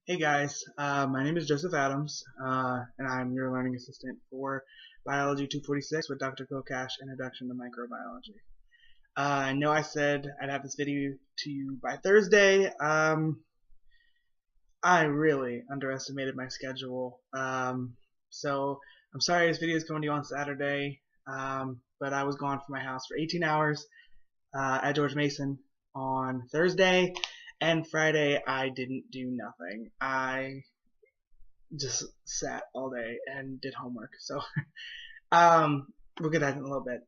Hey guys, my name is Joseph Adams, and I'm your learning assistant for Biology 246 with Dr. Kokash, Introduction to Microbiology. I know I said I'd have this video to you by Thursday. I really underestimated my schedule, so I'm sorry this video is coming to you on Saturday, but I was gone from my house for 18 hours at George Mason on Thursday, and Friday I didn't do nothing. I just sat all day and did homework. So um, we'll get that in a little bit.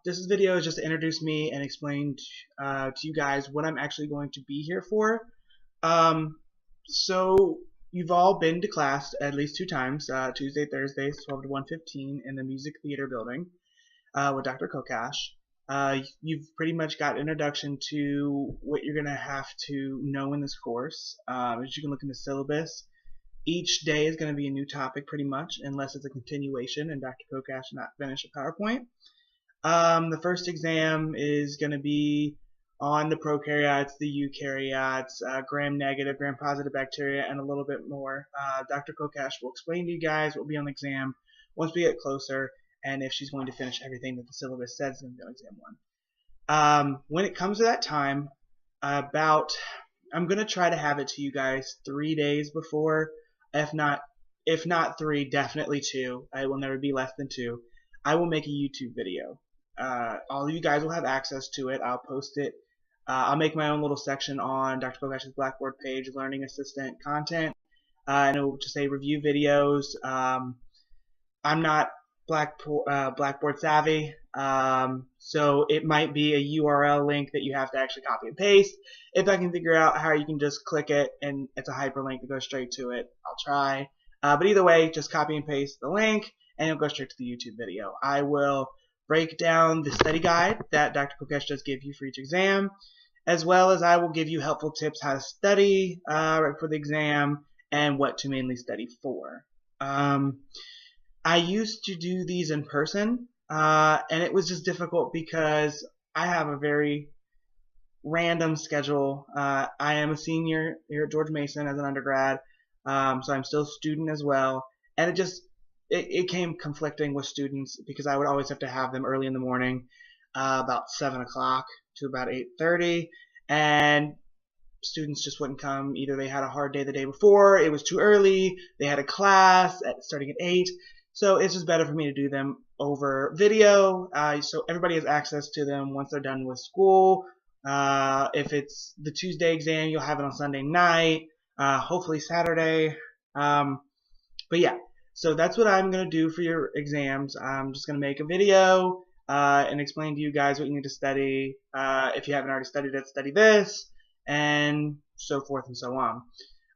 This video is just to introduce me and explain to you guys what I'm actually going to be here for. So you've all been to class at least 2 times, Tuesday, Thursdays, 12 to 1:15 in the Music Theater building with Dr. Kokash. You've pretty much got introduction to what you're going to have to know in this course. As you can look in the syllabus, each day is going to be a new topic pretty much, unless it's a continuation and Dr. Kokash not finish a PowerPoint. The first exam is going to be on the prokaryotes, the eukaryotes, gram-negative, gram-positive bacteria, and a little bit more. Dr. Kokash will explain to you guys what will be on the exam once we get closer, and if she's going to finish everything that the syllabus says is going to be on exam 1. When it comes to that time, I'm going to try to have it to you guys 3 days before. If not 3, definitely 2. I will never be less than 2. I will make a YouTube video. All of you guys will have access to it. I'll post it. I'll make my own little section on Dr. Kokash's Blackboard page, Learning Assistant content, and it will just say review videos. I'm not Blackboard savvy, so it might be a URL link that you have to actually copy and paste. If I can figure out how you can just click it and it's a hyperlink that goes straight to it, I'll try. But either way, just copy and paste the link and it'll go straight to the YouTube video. I will break down the study guide that Dr. Kokash does give you for each exam, as well as I will give you helpful tips how to study right for the exam and what to mainly study for. I used to do these in person, and it was just difficult because I have a very random schedule. I am a senior here at George Mason as an undergrad, so I'm still a student as well, and it came conflicting with students because I would always have to have them early in the morning, about 7 o'clock to about 8:30, and students just wouldn't come. Either they had a hard day the day before, it was too early, they had a class starting at 8. So it's just better for me to do them over video, so everybody has access to them once they're done with school. If it's the Tuesday exam, you'll have it on Sunday night, hopefully Saturday. But yeah, so that's what I'm going to do for your exams. I'm just going to make a video and explain to you guys what you need to study. If you haven't already studied it, study this, and so forth and so on.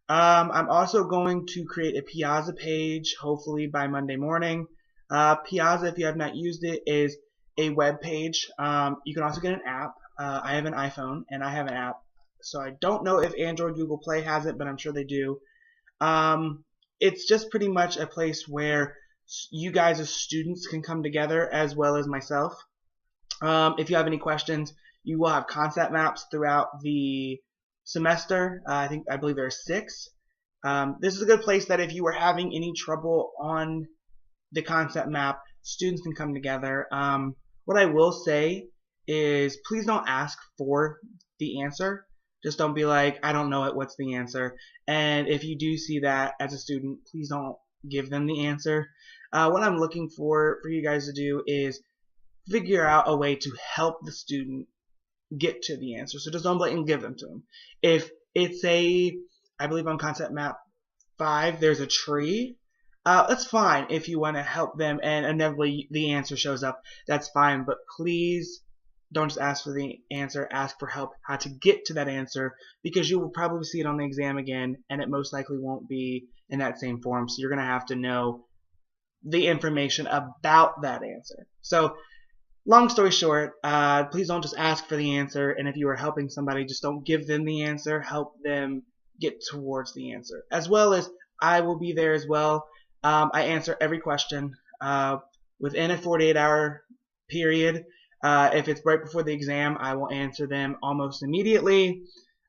I'm also going to create a Piazza page, hopefully by Monday morning. Piazza, if you have not used it, is a web page. You can also get an app. I have an iPhone, and I have an app. So I don't know if Android Google Play has it, but I'm sure they do. It's just pretty much a place where you guys as students can come together, as well as myself. If you have any questions, you will have concept maps throughout the semester. I believe there are 6. This is a good place that if you were having any trouble on the concept map, students can come together. What I will say is please don't ask for the answer. Just don't be like, I don't know it, what's the answer? And if you do see that as a student, please don't give them the answer. What I'm looking for you guys to do is figure out a way to help the student get to the answer. So just don't blatantly give them to them. If it's I believe on concept map 5, there's a tree. That's fine if you want to help them and inevitably the answer shows up. That's fine, but please don't just ask for the answer. Ask for help how to get to that answer, because you will probably see it on the exam again, and it most likely won't be in that same form. So you're going to have to know the information about that answer. So long story short, please don't just ask for the answer, and if you are helping somebody, just don't give them the answer. Help them get towards the answer. As well as I will be there as well. I answer every question within a 48-hour period. If it's right before the exam, I will answer them almost immediately.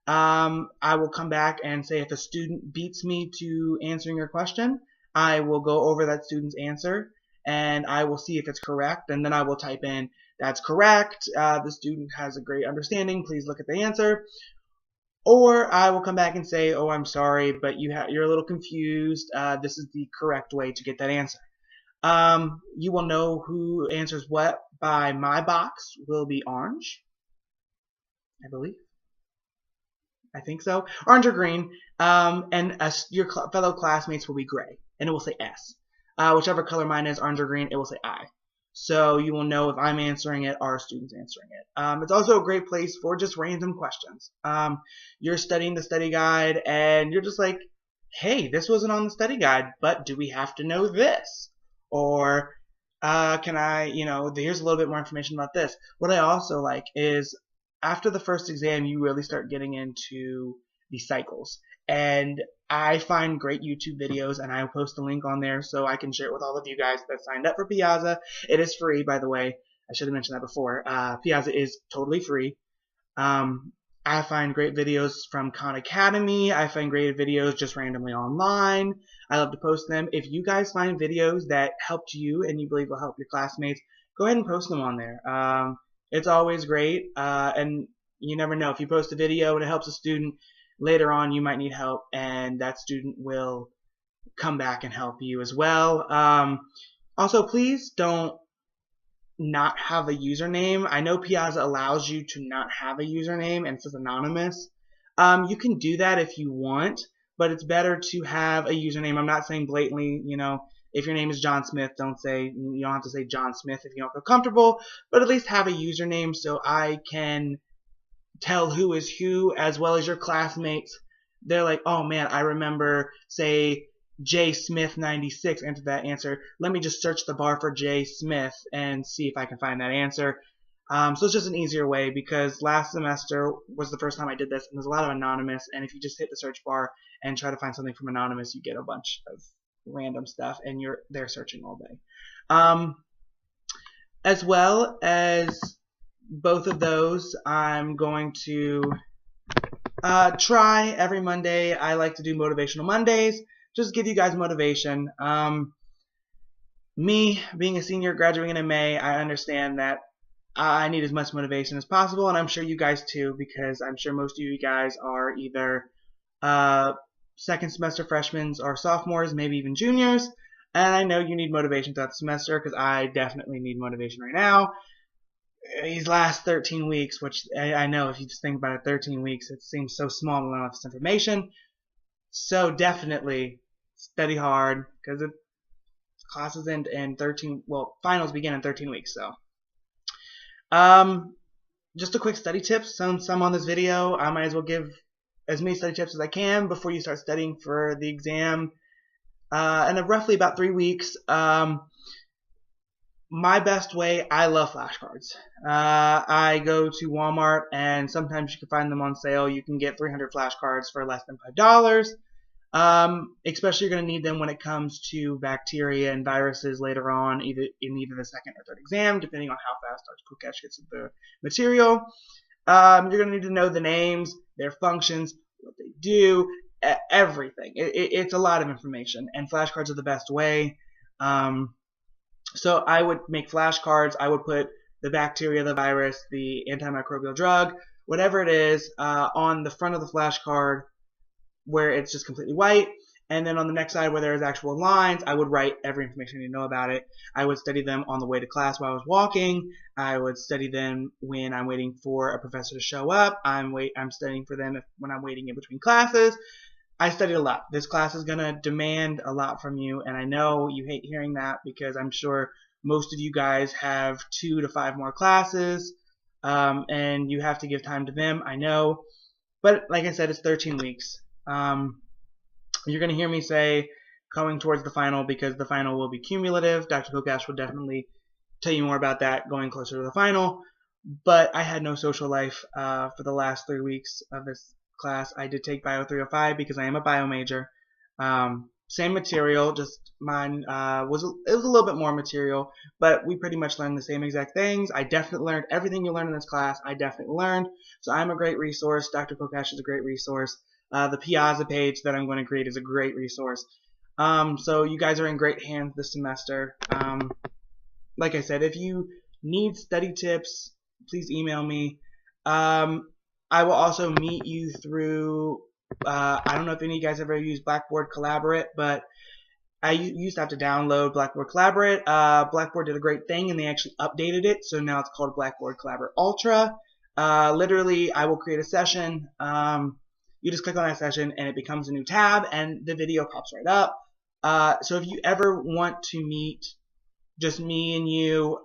I will come back and say if a student beats me to answering your question, I will go over that student's answer and I will see if it's correct, and then I will type in, that's correct, the student has a great understanding, please look at the answer. Or I will come back and say, oh, I'm sorry, but you're a little confused, this is the correct way to get that answer. You will know who answers what by my box will be orange, I believe. I think so. Orange or green. And your fellow classmates will be gray, and it will say S. Whichever color mine is, orange or green, it will say I. So you will know if I'm answering it or a student's answering it. It's also a great place for just random questions. You're studying the study guide, and you're just like, hey, this wasn't on the study guide, but do we have to know this? Or can I, here's a little bit more information about this. What I also like is after the first exam, you really start getting into the cycles. And I find great YouTube videos, and I'll post a link on there so I can share it with all of you guys that signed up for Piazza. It is free, by the way. I should have mentioned that before. Piazza is totally free. I find great videos from Khan Academy. I find great videos just randomly online. I love to post them. If you guys find videos that helped you and you believe will help your classmates, go ahead and post them on there. It's always great, and you never know. If you post a video and it helps a student, later on you might need help, and that student will come back and help you as well. Also, please don't not have a username. I know Piazza allows you to not have a username and it says anonymous. You can do that if you want, but it's better to have a username. I'm not saying blatantly, if your name is John Smith, you don't have to say John Smith if you don't feel comfortable, but at least have a username so I can tell who is who, as well as your classmates. They're like, oh man, I remember, say, J Smith 96 entered that answer. Let me just search the bar for J Smith and see if I can find that answer. So it's just an easier way, because last semester was the first time I did this, and there's a lot of anonymous, and if you just hit the search bar and try to find something from anonymous, you get a bunch of random stuff, and they're searching all day. As well as both of those, I'm going to try every Monday. I like to do motivational Mondays, just give you guys motivation. Me being a senior graduating in May, I understand that I need as much motivation as possible, and I'm sure you guys too, because I'm sure most of you guys are either second semester freshmen or sophomores, maybe even juniors, and I know you need motivation throughout the semester, because I definitely need motivation right now. These last 13 weeks, which I know if you just think about it, 13 weeks, it seems so small to learn all this information. So definitely study hard, because classes end in 13, well, finals begin in 13 weeks, so. Just a quick study tips, some on this video. I might as well give as many study tips as I can before you start studying for the exam. In roughly about 3 weeks, my best way, I love flashcards. I go to Walmart, and sometimes you can find them on sale. You can get 300 flashcards for less than $5. Especially you're going to need them when it comes to bacteria and viruses later on, either the second or third exam, depending on how fast Dr. Kokesh gets the material. You're going to need to know the names, their functions, what they do, everything. It's a lot of information, and flashcards are the best way. So I would make flashcards. I would put the bacteria, the virus, the antimicrobial drug, whatever it is, on the front of the flashcard, where it's just completely white, and then on the next side where there's actual lines, I would write every information you know about it. I would study them on the way to class while I was walking. I would study them when I'm waiting for a professor to show up. I'm studying for them when I'm waiting in between classes. I studied a lot. This class is going to demand a lot from you, and I know you hate hearing that, because I'm sure most of you guys have 2 to 5 more classes, and you have to give time to them, I know. But like I said, it's 13 weeks. You're going to hear me say going towards the final, because the final will be cumulative. Dr. Kokesh will definitely tell you more about that going closer to the final. But I had no social life for the last 3 weeks of this class. I did take Bio 305 because I am a bio major. same material, just mine it was a little bit more material, but we pretty much learned the same exact things. I definitely learned everything you learn in this class. I definitely learned, so I'm a great resource. Dr. Kokash is a great resource. The Piazza page that I'm going to create is a great resource. So you guys are in great hands this semester. Like I said, if you need study tips, please email me. I will also meet you through, I don't know if any of you guys ever used Blackboard Collaborate, but I used to have to download Blackboard Collaborate. Blackboard did a great thing, and they actually updated it, so now it's called Blackboard Collaborate Ultra. Literally, I will create a session. You just click on that session, and it becomes a new tab, and the video pops right up. So if you ever want to meet just me and you,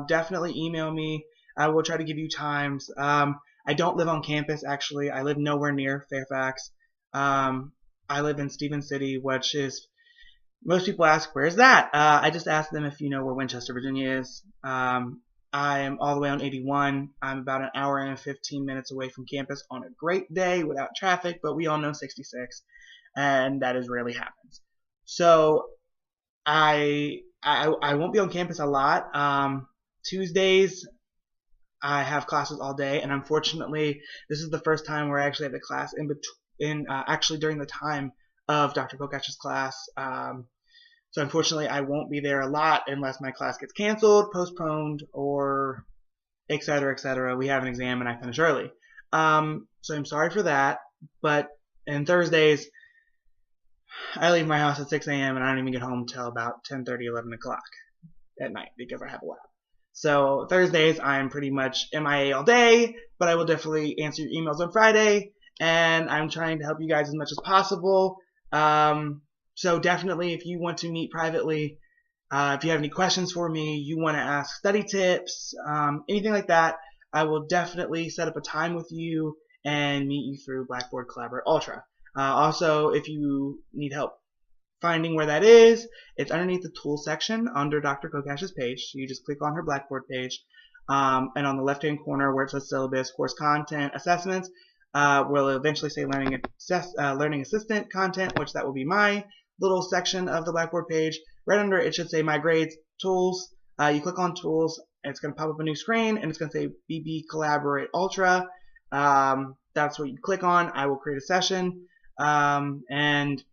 definitely email me. I will try to give you times. I don't live on campus, actually. I live nowhere near Fairfax. I live in Stephen City, which is, most people ask, where's that? I just asked them if you know where Winchester, Virginia is. I am all the way on 81. I'm about an hour and 15 minutes away from campus on a great day without traffic, but we all know 66, and that is rarely happens. So I won't be on campus a lot. Tuesdays, I have classes all day, and unfortunately, this is the first time where I actually have a class in between, actually during the time of Dr. Kokash's class. So unfortunately, I won't be there a lot unless my class gets canceled, postponed, or etc., etc. We have an exam and I finish early. So I'm sorry for that, but on Thursdays, I leave my house at 6 a.m. and I don't even get home till about 10:30, 11 o'clock at night because I have a lab. So Thursdays, I'm pretty much MIA all day, but I will definitely answer your emails on Friday, and I'm trying to help you guys as much as possible. So definitely, if you want to meet privately, if you have any questions for me, you want to ask study tips, anything like that, I will definitely set up a time with you and meet you through Blackboard Collaborate Ultra. Also, if you need help finding where that is, it's underneath the tools section under Dr. Kokash's page. So you just click on her Blackboard page, and on the left-hand corner where it says syllabus, course content, assessments, will eventually say learning assistant content, which that will be my little section of the Blackboard page. Right under it should say my grades, tools. You click on tools, and it's going to pop up a new screen, and it's going to say BB Collaborate Ultra. That's what you click on. I will create a session, and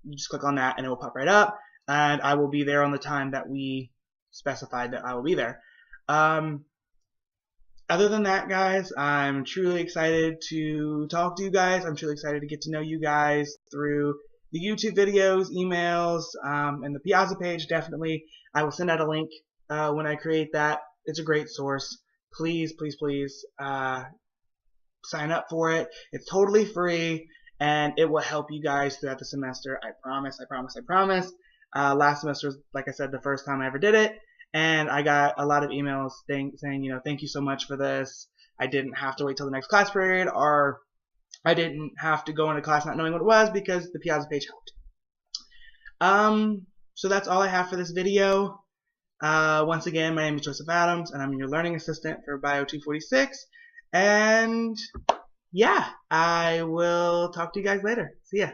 you just click on that and it will pop right up, and I will be there on the time that we specified that I will be there. Other than that, guys, I'm truly excited to talk to you guys. I'm truly excited to get to know you guys through the YouTube videos, emails, and the Piazza page. Definitely, I will send out a link when I create that. It's a great source. Please, please, please sign up for it. It's totally free, and it will help you guys throughout the semester. I promise, I promise, I promise. Last semester was, like I said, the first time I ever did it, and I got a lot of emails saying, you know, thank you so much for this. I didn't have to wait till the next class period, or I didn't have to go into class not knowing what it was because the Piazza page helped. So that's all I have for this video. Once again, my name is Joseph Adams, and I'm your learning assistant for Bio 246. And yeah, I will talk to you guys later. See ya.